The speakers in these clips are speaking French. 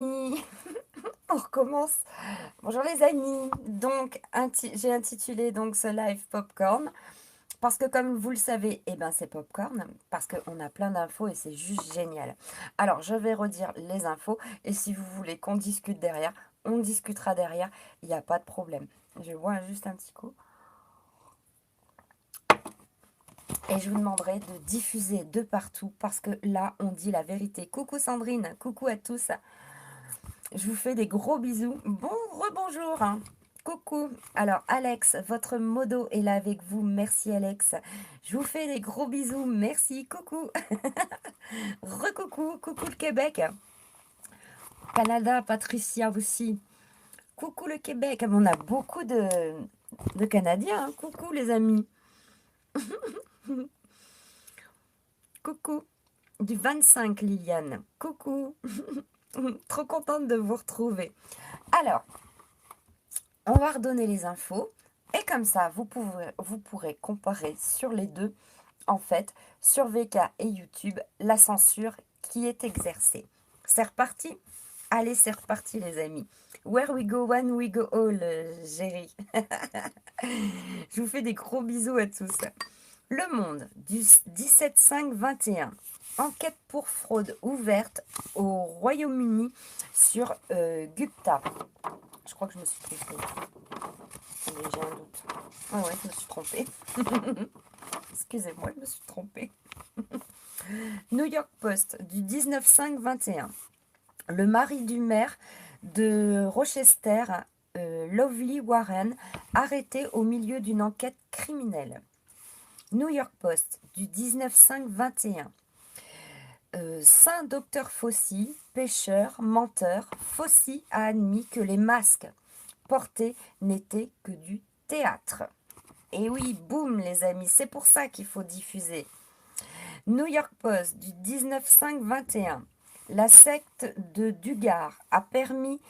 On recommence. Bonjour les amis. Donc, j'ai intitulé donc ce live Popcorn parce que comme vous le savez, c'est Popcorn parce qu'on a plein d'infos et c'est juste génial. Alors, je vais redire les infos et si vous voulez qu'on discute derrière, on discutera derrière. Il n'y a pas de problème. Je bois juste un petit coup et je vous demanderai de diffuser de partout parce que là, on dit la vérité. Coucou Sandrine, coucou à tous. Je vous fais des gros bisous. Bon, rebonjour. Coucou. Alors, Alex, votre modo est là avec vous. Merci, Alex. Je vous fais des gros bisous. Merci. Coucou. Recoucou. Coucou le Québec. Canada, Patricia aussi. Coucou le Québec. On a beaucoup de Canadiens. Coucou les amis. Coucou. Du 25, Liliane. Coucou. Trop contente de vous retrouver. Alors, on va redonner les infos et comme ça, vous pourrez comparer sur les deux, en fait, sur VK et YouTube, la censure qui est exercée. C'est reparti? Allez, c'est reparti les amis. Where we go one, we go all, Géry. Je vous fais des gros bisous à tous. Le Monde, du 17-5-21. Enquête pour fraude ouverte au Royaume-Uni sur Gupta. Je crois que je me suis trompée. Attendez, j'ai un doute. Ah ouais, je me suis trompée. Excusez-moi, je me suis trompée. New York Post du 19-5-21. Le mari du maire de Rochester, Lovely Warren, arrêté au milieu d'une enquête criminelle. New York Post du 19-5-21. Saint Docteur Fauci, pêcheur, menteur, Fauci a admis que les masques portés n'étaient que du théâtre. Et oui, boum les amis, c'est pour ça qu'il faut diffuser. New York Post du 19-5-21. La secte de Dugar a permis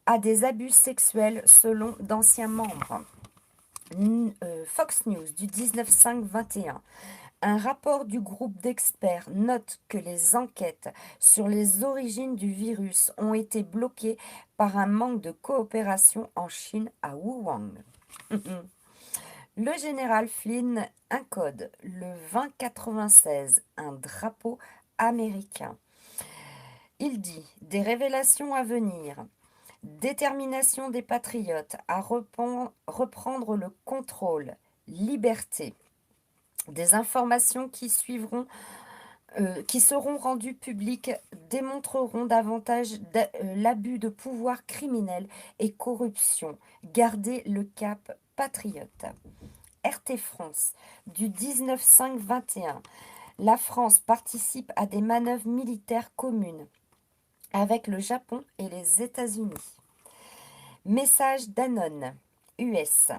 à des abus sexuels selon d'anciens membres. Fox News du 19-5-21. Un rapport du groupe d'experts note que les enquêtes sur les origines du virus ont été bloquées par un manque de coopération en Chine à Wuhan. Le général Flynn, un code, le 2096, un drapeau américain. Il dit des révélations à venir. Détermination des patriotes à reprendre le contrôle. Liberté. Des informations qui suivront, qui seront rendues publiques, démontreront davantage l'abus de pouvoir criminel et corruption. Gardez le cap patriote. RT France du 19-5-21. La France participe à des manœuvres militaires communes avec le Japon et les États-Unis. Message d'Anon, US.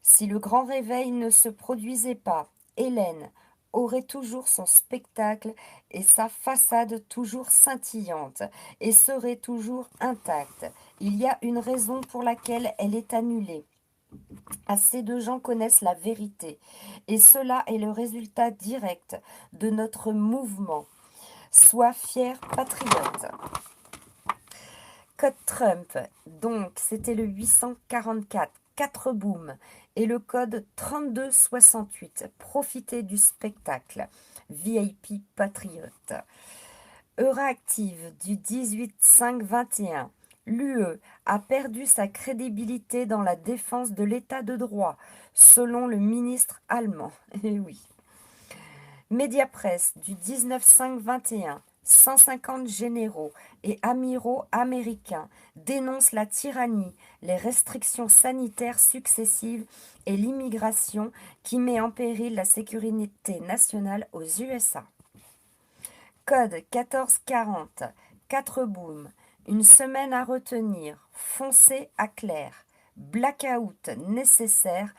Si le grand réveil ne se produisait pas, Hélène aurait toujours son spectacle et sa façade toujours scintillante et serait toujours intacte. Il y a une raison pour laquelle elle est annulée. Assez de gens connaissent la vérité et cela est le résultat direct de notre mouvement. Sois fier patriote. Code Trump, donc c'était le 844, 4 booms et le code 3268. Profitez du spectacle. VIP Patriote. Euractiv du 18-5-21. L'UE a perdu sa crédibilité dans la défense de l'état de droit, selon le ministre allemand. Eh oui. Mediapresse du 19-5-21. 150 généraux et amiraux américains dénoncent la tyrannie, les restrictions sanitaires successives et l'immigration qui met en péril la sécurité nationale aux USA. Code 1440, 4 booms, une semaine à retenir, foncez à clair, blackout nécessaire,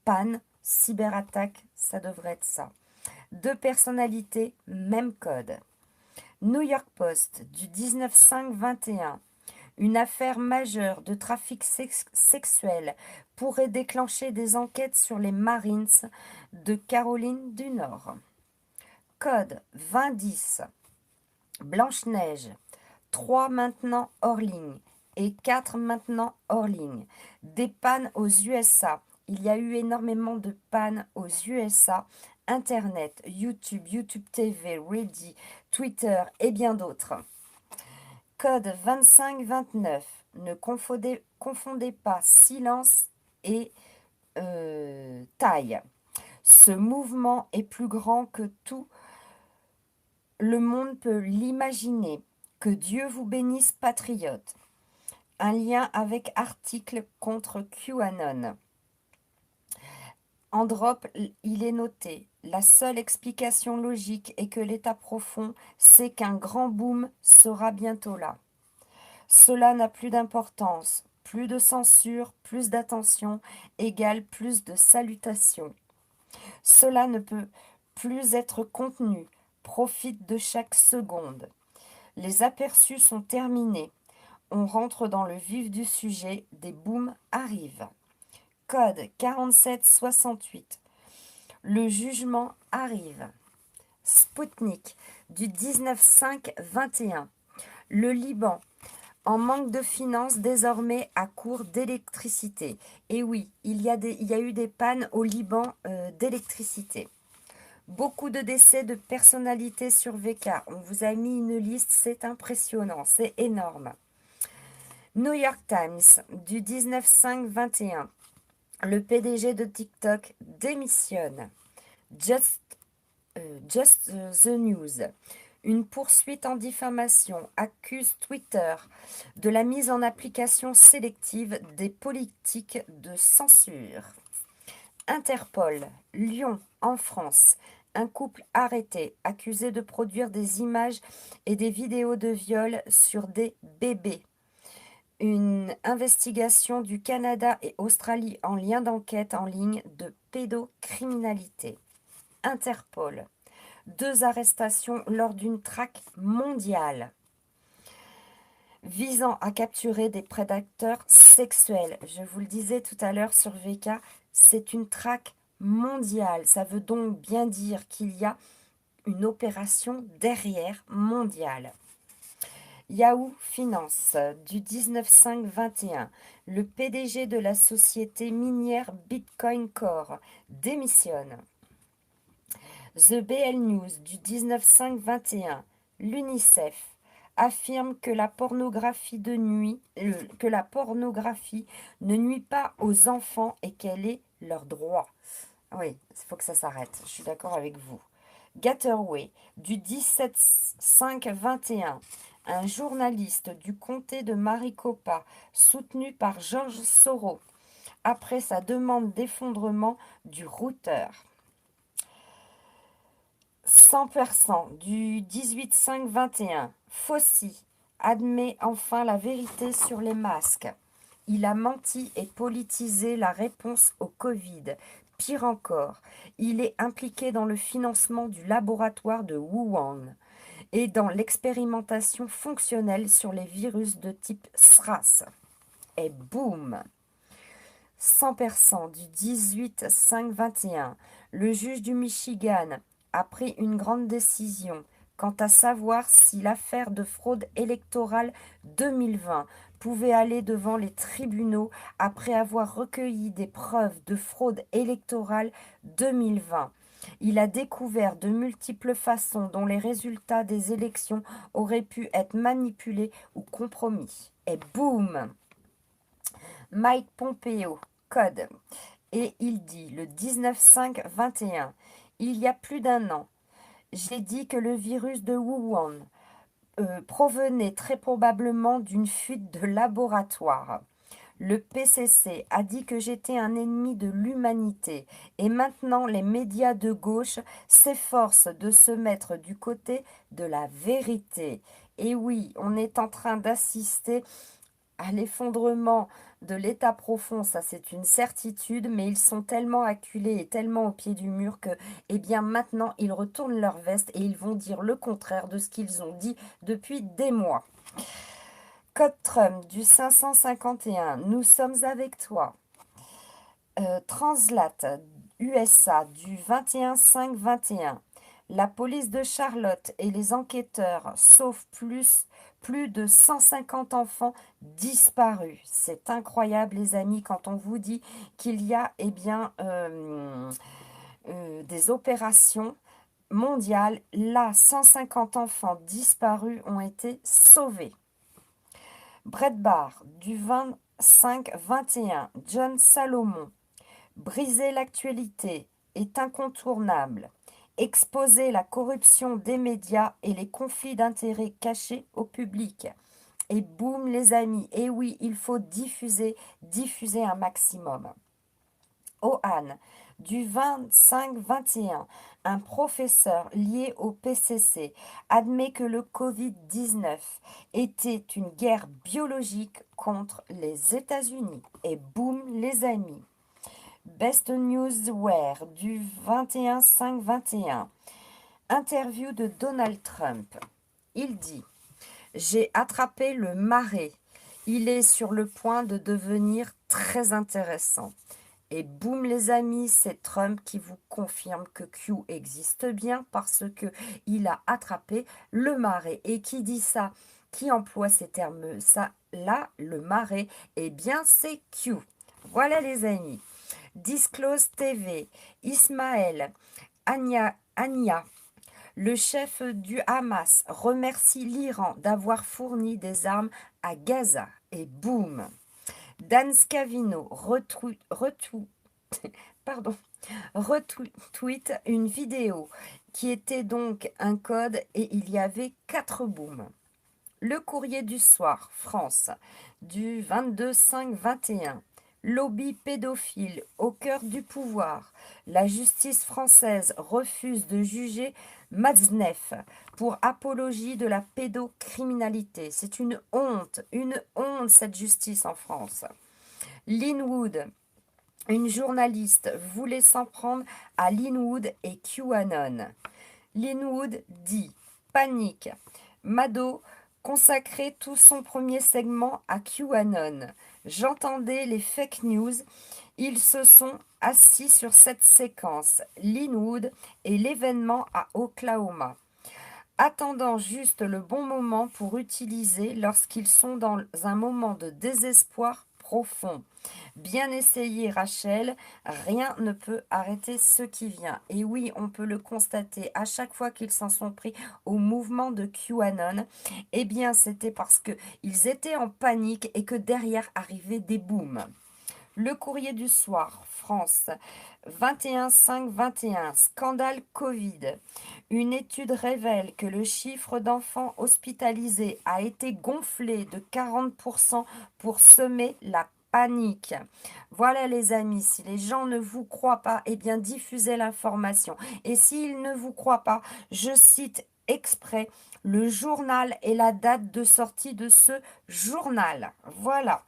panne, cyberattaque, ça devrait être ça. 2 personnalités, même code. New York Post du 19-5-21. Une affaire majeure de trafic sexuel pourrait déclencher des enquêtes sur les Marines de Caroline du Nord. Code 2010. Blanche-Neige. 3 maintenant hors ligne et 4 maintenant hors ligne. Des pannes aux USA. Il y a eu énormément de pannes aux USA. Internet, YouTube, YouTube TV, Reddit, Twitter et bien d'autres. Code 2529. Ne confondez pas silence et taille. Ce mouvement est plus grand que tout le monde peut l'imaginer. Que Dieu vous bénisse, patriotes. Un lien avec article contre QAnon. En drop, il est noté. La seule explication logique est que l'état profond sait qu'un grand boom sera bientôt là. Cela n'a plus d'importance. Plus de censure, plus d'attention égale plus de salutations. Cela ne peut plus être contenu. Profite de chaque seconde. Les aperçus sont terminés. On rentre dans le vif du sujet. Des booms arrivent. Code 4768. Le jugement arrive. Spoutnik du 19-5-21. Le Liban, en manque de finances, désormais à court d'électricité. Et oui, il y a eu des pannes au Liban d'électricité. Beaucoup de décès de personnalités sur VK. On vous a mis une liste, c'est impressionnant, c'est énorme. New York Times du 19-5-21. Le PDG de TikTok démissionne. Just the News. Une poursuite en diffamation accuse Twitter de la mise en application sélective des politiques de censure. Interpol, Lyon, en France. Un couple arrêté, accusé de produire des images et des vidéos de viol sur des bébés. Une investigation du Canada et Australie en lien d'enquête en ligne de pédocriminalité. Interpol. 2 arrestations lors d'une traque mondiale visant à capturer des prédateurs sexuels. Je vous le disais tout à l'heure sur VK, c'est une traque mondiale. Ça veut donc bien dire qu'il y a une opération derrière mondiale. Yahoo Finance du 19-5-21. Le PDG de la société minière Bitcoin Core démissionne. The BL News du 19-5-21. L'UNICEF affirme que la pornographie ne nuit pas aux enfants et qu'elle est leur droit. Oui, il faut que ça s'arrête. Je suis d'accord avec vous. Gateway du 17-5-21. Un journaliste du comté de Maricopa, soutenu par George Soros, après sa demande d'effondrement du routeur. 100% du 18-5-21. Fauci admet enfin la vérité sur les masques. Il a menti et politisé la réponse au Covid. Pire encore, il est impliqué dans le financement du laboratoire de Wuhan et dans l'expérimentation fonctionnelle sur les virus de type SRAS. Et boum! 100% du 18-5-21. Le juge du Michigan a pris une grande décision quant à savoir si l'affaire de fraude électorale 2020 pouvait aller devant les tribunaux après avoir recueilli des preuves de fraude électorale 2020. Il a découvert de multiples façons dont les résultats des élections auraient pu être manipulés ou compromis. Et boum! Mike Pompeo, code. Et il dit, le 19-5-21, il y a plus d'1 an, j'ai dit que le virus de Wuhan provenait très probablement d'une fuite de laboratoire. Le PCC a dit que j'étais un ennemi de l'humanité et maintenant les médias de gauche s'efforcent de se mettre du côté de la vérité. Et oui, on est en train d'assister à l'effondrement de l'état profond, ça c'est une certitude, mais ils sont tellement acculés et tellement au pied du mur que, eh bien maintenant, ils retournent leur veste et ils vont dire le contraire de ce qu'ils ont dit depuis des mois. Code Trump du 551, nous sommes avec toi. Translat USA du 21-5-21. La police de Charlotte et les enquêteurs sauvent plus de 150 enfants disparus. C'est incroyable les amis quand on vous dit qu'il y a des opérations mondiales. Là, 150 enfants disparus ont été sauvés. Breitbart du 25-21, John Salomon. Briser l'actualité est incontournable. Exposer la corruption des médias et les conflits d'intérêts cachés au public. Et boum les amis, et oui, il faut diffuser un maximum. Ohan, du 25-21, un professeur lié au PCC admet que le Covid-19 était une guerre biologique contre les États-Unis. Et boum les amis. Best Newswear du 21-5-21. Interview de Donald Trump. Il dit « J'ai attrapé le marais. Il est sur le point de devenir très intéressant. » Et boum les amis, c'est Trump qui vous confirme que Q existe bien parce que il a attrapé le marais. Et qui dit ça? Qui emploie ces termes? Ça, là, le marais, eh bien c'est Q. Voilà les amis. Disclose TV, Ismaël Ania, le chef du Hamas, remercie l'Iran d'avoir fourni des armes à Gaza. Et boum. Dan Scavino retweet une vidéo qui était donc un code et il y avait 4 booms. Le Courrier du Soir, France, du 22-5-21. Lobby pédophile au cœur du pouvoir. La justice française refuse de juger Matzneff pour apologie de la pédocriminalité. C'est une honte cette justice en France. Linwood, une journaliste voulait s'en prendre à Linwood et QAnon. Linwood dit « Panique ». Mado consacrait tout son premier segment à QAnon. J'entendais les fake news. Ils se sont assis sur cette séquence. Linwood et l'événement à Oklahoma. Attendant juste le bon moment pour utiliser lorsqu'ils sont dans un moment de désespoir profond. Bien essayé Rachel, rien ne peut arrêter ce qui vient. Et oui, on peut le constater, à chaque fois qu'ils s'en sont pris au mouvement de QAnon, eh bien c'était parce qu'ils étaient en panique et que derrière arrivaient des booms. Le Courrier du Soir, France, 21-5-21, scandale Covid. Une étude révèle que le chiffre d'enfants hospitalisés a été gonflé de 40% pour semer la panique. Voilà les amis, si les gens ne vous croient pas, eh bien diffusez l'information. Et s'ils ne vous croient pas, je cite exprès le journal et la date de sortie de ce journal. Voilà.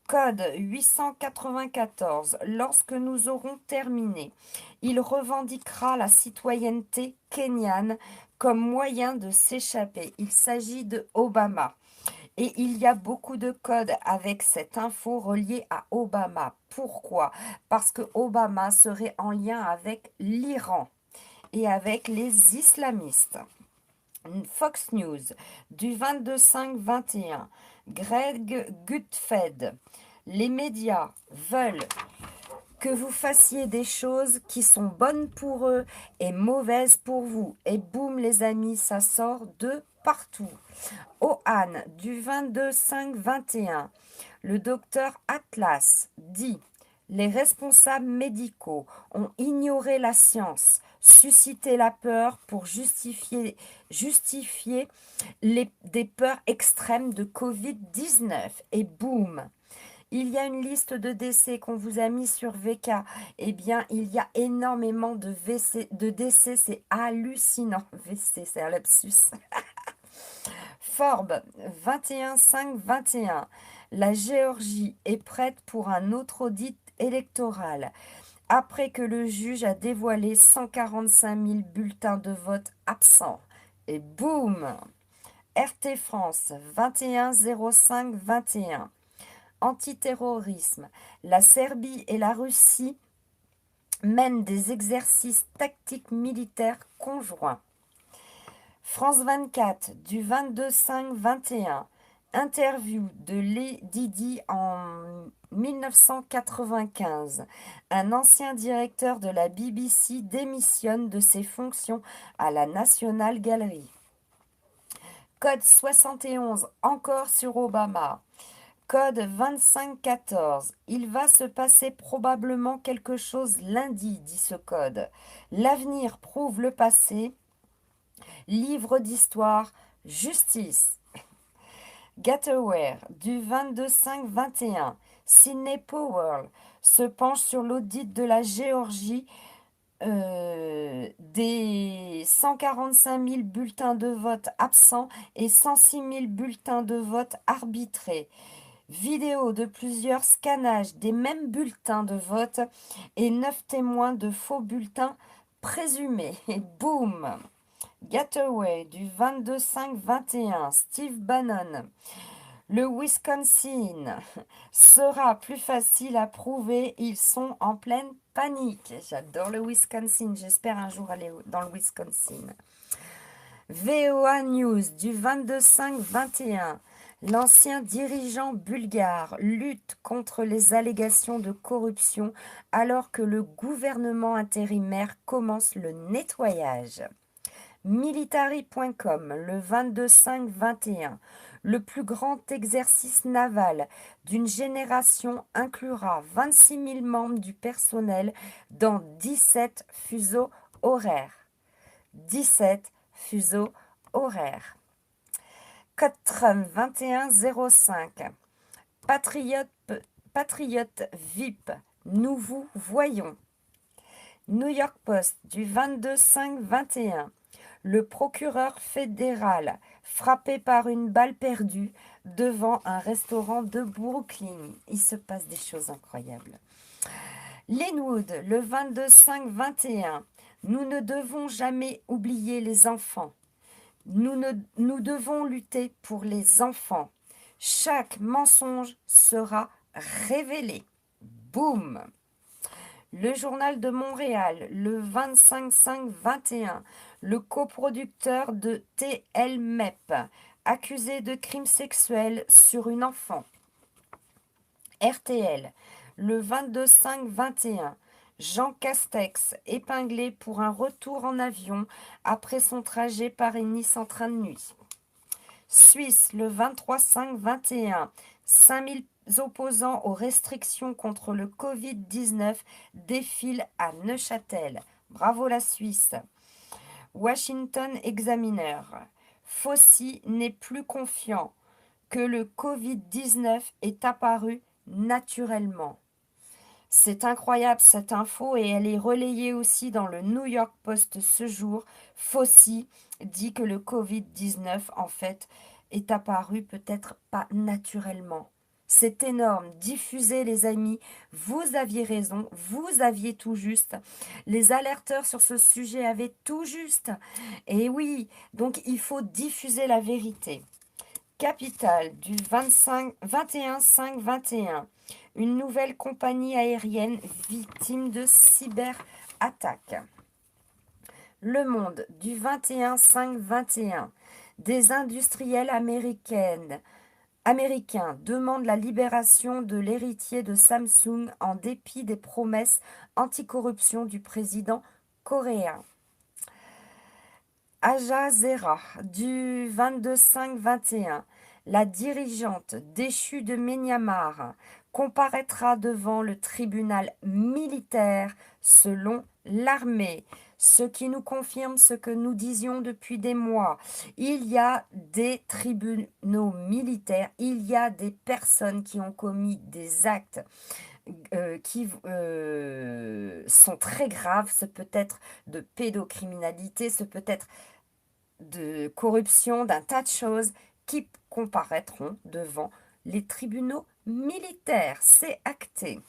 Code 894. Lorsque nous aurons terminé, il revendiquera la citoyenneté kenyane comme moyen de s'échapper. Il s'agit de Obama. Et il y a beaucoup de codes avec cette info reliée à Obama. Pourquoi? Parce que Obama serait en lien avec l'Iran et avec les islamistes. Fox News du 22-5-21. Greg Gutfeld. Les médias veulent que vous fassiez des choses qui sont bonnes pour eux et mauvaises pour vous. Et boum les amis, ça sort de partout. Ohan du 22-5-21. Le docteur Atlas dit « Les responsables médicaux ont ignoré la science, suscité la peur pour justifier des peurs extrêmes de Covid-19. » Et boum, il y a une liste de décès qu'on vous a mis sur VK. Eh bien, il y a énormément de décès, c'est hallucinant. VC, c'est un lapsus. Forbes, 21-5-21. La Géorgie est prête pour un autre audit électoral après que le juge a dévoilé 145 000 bulletins de vote absents. Et boum! RT France, 21-05-21. Antiterrorisme. La Serbie et la Russie mènent des exercices tactiques militaires conjoints. France 24 du 22-5-21. Interview de Lady Di en 1995. Un ancien directeur de la BBC démissionne de ses fonctions à la National Gallery. Code 71, encore sur Obama. Code 2514. Il va se passer probablement quelque chose lundi, dit ce code. L'avenir prouve le passé. Livre d'histoire, justice. Gateware du 22-5-21. Sidney Powell se penche sur l'audit de la Géorgie des 145 000 bulletins de vote absents et 106 000 bulletins de vote arbitrés. Vidéo de plusieurs scannages des mêmes bulletins de vote et 9 témoins de faux bulletins présumés. Et boum! Gateway du 22-5-21. Steve Bannon. Le Wisconsin sera plus facile à prouver. Ils sont en pleine panique. J'adore le Wisconsin. J'espère un jour aller dans le Wisconsin. VOA News du 22-5-21. L'ancien dirigeant bulgare lutte contre les allégations de corruption alors que le gouvernement intérimaire commence le nettoyage. Military.com, le 22-5-21. Le plus grand exercice naval d'une génération inclura 26 000 membres du personnel dans 17 fuseaux horaires. 17 fuseaux horaires. Code Trump 2105. Patriote VIP, nous vous voyons. New York Post du 22-5-21. Le procureur fédéral frappé par une balle perdue devant un restaurant de Brooklyn. Il se passe des choses incroyables. Linwood, le 22-5-21. Nous ne devons jamais oublier les enfants. Nous devons lutter pour les enfants. Chaque mensonge sera révélé. Boum! Le journal de Montréal, le 25-5-21. Le coproducteur de TLMEP, accusé de crimes sexuels sur une enfant. RTL, le 22-5-21. Jean Castex, épinglé pour un retour en avion après son trajet Paris-Nice en train de nuit. Suisse, le 23-5-21. 5000 opposants aux restrictions contre le Covid-19 défilent à Neuchâtel. Bravo la Suisse. Washington Examiner. Fauci n'est plus confiant que le Covid-19 est apparu naturellement. C'est incroyable cette info et elle est relayée aussi dans le New York Post ce jour. Fauci dit que le Covid-19 en fait est apparu peut-être pas naturellement. C'est énorme. Diffusez les amis. Vous aviez raison. Vous aviez tout juste. Les alerteurs sur ce sujet avaient tout juste. Et oui, donc il faut diffuser la vérité. Capital du 21-5-21. Une nouvelle compagnie aérienne victime de cyberattaques. Le Monde du 21-5-21. Des industriels américains demandent la libération de l'héritier de Samsung en dépit des promesses anticorruption du président coréen. Al Jazeera du 22-5-21. La dirigeante déchue de Myanmar comparaîtra devant le tribunal militaire selon l'armée. Ce qui nous confirme ce que nous disions depuis des mois. Il y a des tribunaux militaires, il y a des personnes qui ont commis des actes qui sont très graves. Ce peut être de pédocriminalité, ce peut être de corruption, d'un tas de choses qui comparaîtront devant les tribunaux militaires. C'est acté.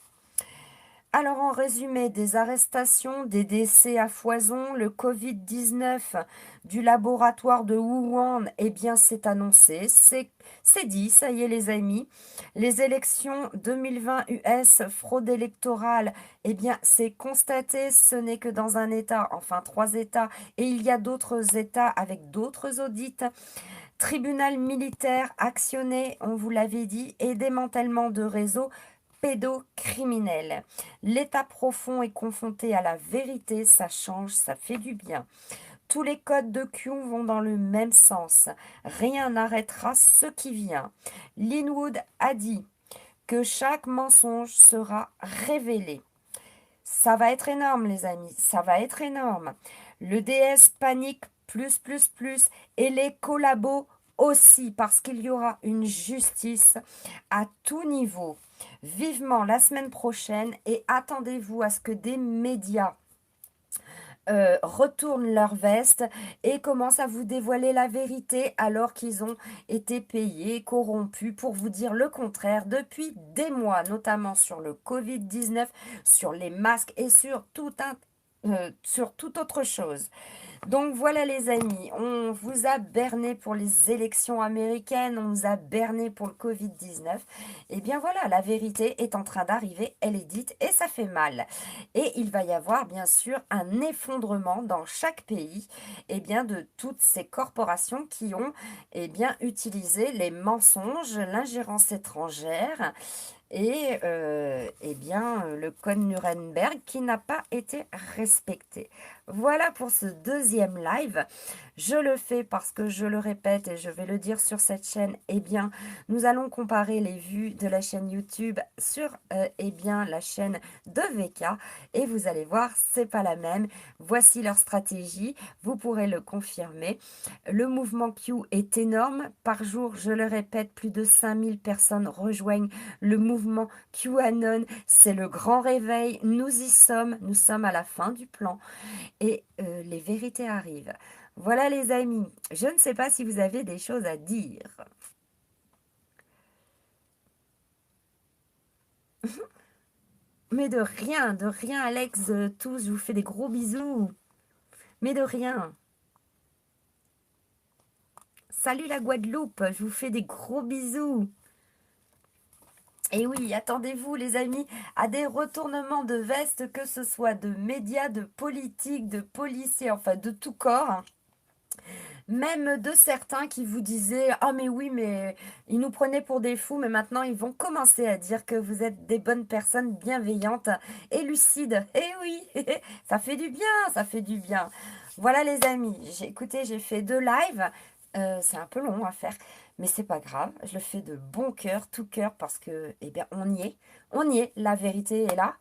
Alors en résumé, des arrestations, des décès à foison, le Covid-19 du laboratoire de Wuhan, eh bien c'est annoncé, c'est dit, ça y est les amis. Les élections 2020 US, fraude électorale, eh bien c'est constaté, ce n'est que dans un État, enfin 3 États, et il y a d'autres États avec d'autres audits. Tribunal militaire actionné, on vous l'avait dit, et démantèlement de réseaux pédocriminels. L'État profond est confronté à la vérité, ça change, ça fait du bien. Tous les codes de Q vont dans le même sens. Rien n'arrêtera ce qui vient. Linwood a dit que chaque mensonge sera révélé. Ça va être énorme, les amis, ça va être énorme. Le DS panique plus, et les collabos aussi, parce qu'il y aura une justice à tout niveau. Vivement la semaine prochaine et attendez-vous à ce que des médias retournent leur veste et commencent à vous dévoiler la vérité alors qu'ils ont été payés, corrompus pour vous dire le contraire depuis des mois, notamment sur le Covid-19, sur les masques et sur toute autre chose. Donc voilà les amis, on vous a berné pour les élections américaines, on vous a berné pour le Covid-19. Et bien voilà, la vérité est en train d'arriver, elle est dite et ça fait mal. Et il va y avoir bien sûr un effondrement dans chaque pays et bien de toutes ces corporations qui ont utilisé les mensonges, l'ingérence étrangère et le code Nuremberg qui n'a pas été respecté. Voilà pour ce deuxième live. Je le fais parce que je le répète et je vais le dire sur cette chaîne, nous allons comparer les vues de la chaîne YouTube sur la chaîne de VK et vous allez voir, c'est pas la même. Voici leur stratégie, vous pourrez le confirmer. Le mouvement Q est énorme. Par jour, je le répète, plus de 5000 personnes rejoignent le mouvement QAnon. C'est le grand réveil. Nous y sommes. Nous sommes à la fin du plan et les vérités arrivent. Voilà les amis. Je ne sais pas si vous avez des choses à dire. Mais de rien Alex, tous, je vous fais des gros bisous. Mais de rien. Salut la Guadeloupe, je vous fais des gros bisous. Et oui, attendez-vous les amis à des retournements de veste, que ce soit de médias, de politiques, de policiers, enfin de tout corps. Même de certains qui vous disaient « Ah mais oui, mais ils nous prenaient pour des fous, mais maintenant ils vont commencer à dire que vous êtes des bonnes personnes bienveillantes et lucides. » Eh oui, ça fait du bien, ça fait du bien. Voilà les amis, écoutez, j'ai fait 2 lives. C'est un peu long à faire, mais c'est pas grave. Je le fais de bon cœur, tout cœur, parce que, on y est, la vérité est là,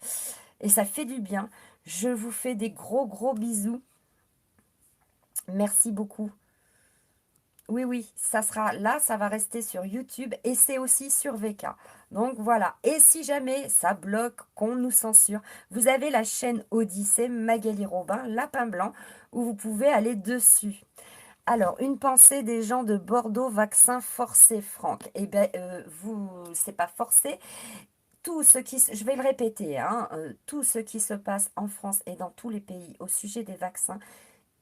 et ça fait du bien. Je vous fais des gros bisous. Merci beaucoup. Oui, oui, ça sera là, ça va rester sur YouTube et c'est aussi sur VK. Donc voilà, et si jamais ça bloque, qu'on nous censure, vous avez la chaîne Odyssée, Magali Robin, Lapin Blanc, où vous pouvez aller dessus. Alors, une pensée des gens de Bordeaux, vaccin forcé, Franck. Eh bien, c'est pas forcé. Tout ce qui, je vais le répéter, hein, tout ce qui se passe en France et dans tous les pays au sujet des vaccins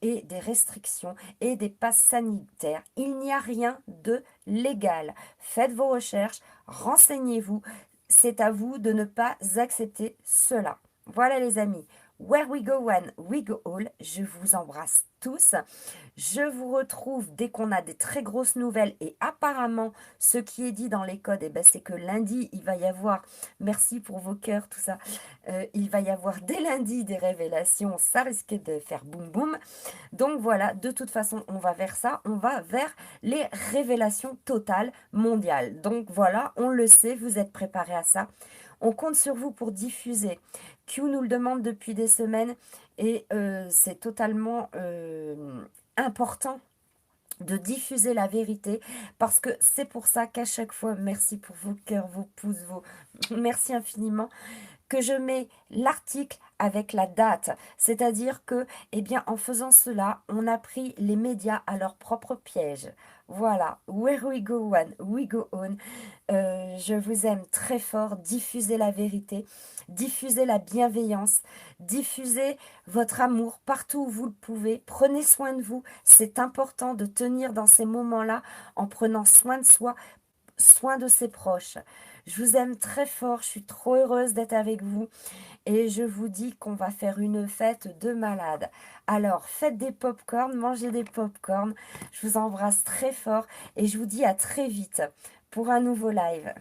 et des restrictions et des passes sanitaires. Il n'y a rien de légal. Faites vos recherches, renseignez-vous. C'est à vous de ne pas accepter cela. Voilà les amis. Where we go one, we go all. Je vous embrasse tous. Je vous retrouve dès qu'on a des très grosses nouvelles et apparemment ce qui est dit dans les codes, c'est que lundi il va y avoir, merci pour vos cœurs, tout ça, il va y avoir dès lundi des révélations, ça risque de faire boum boum. Donc voilà, de toute façon on va vers ça, on va vers les révélations totales mondiales. Donc voilà, on le sait, vous êtes préparés à ça. On compte sur vous pour diffuser. Q nous le demande depuis des semaines et c'est totalement important de diffuser la vérité parce que c'est pour ça qu'à chaque fois, merci pour vos cœurs, vos pouces, merci infiniment. que je mets l'article avec la date. C'est-à-dire que, eh bien, en faisant cela, on a pris les médias à leur propre piège. Voilà, where we go one, we go on. Je vous aime très fort. Diffusez la vérité, diffusez la bienveillance, diffusez votre amour partout où vous le pouvez. Prenez soin de vous. C'est important de tenir dans ces moments-là en prenant soin de soi, soin de ses proches. Je vous aime très fort. Je suis trop heureuse d'être avec vous. Et je vous dis qu'on va faire une fête de malade. Alors, faites des pop-corn, mangez des pop-corn. Je vous embrasse très fort et je vous dis à très vite pour un nouveau live.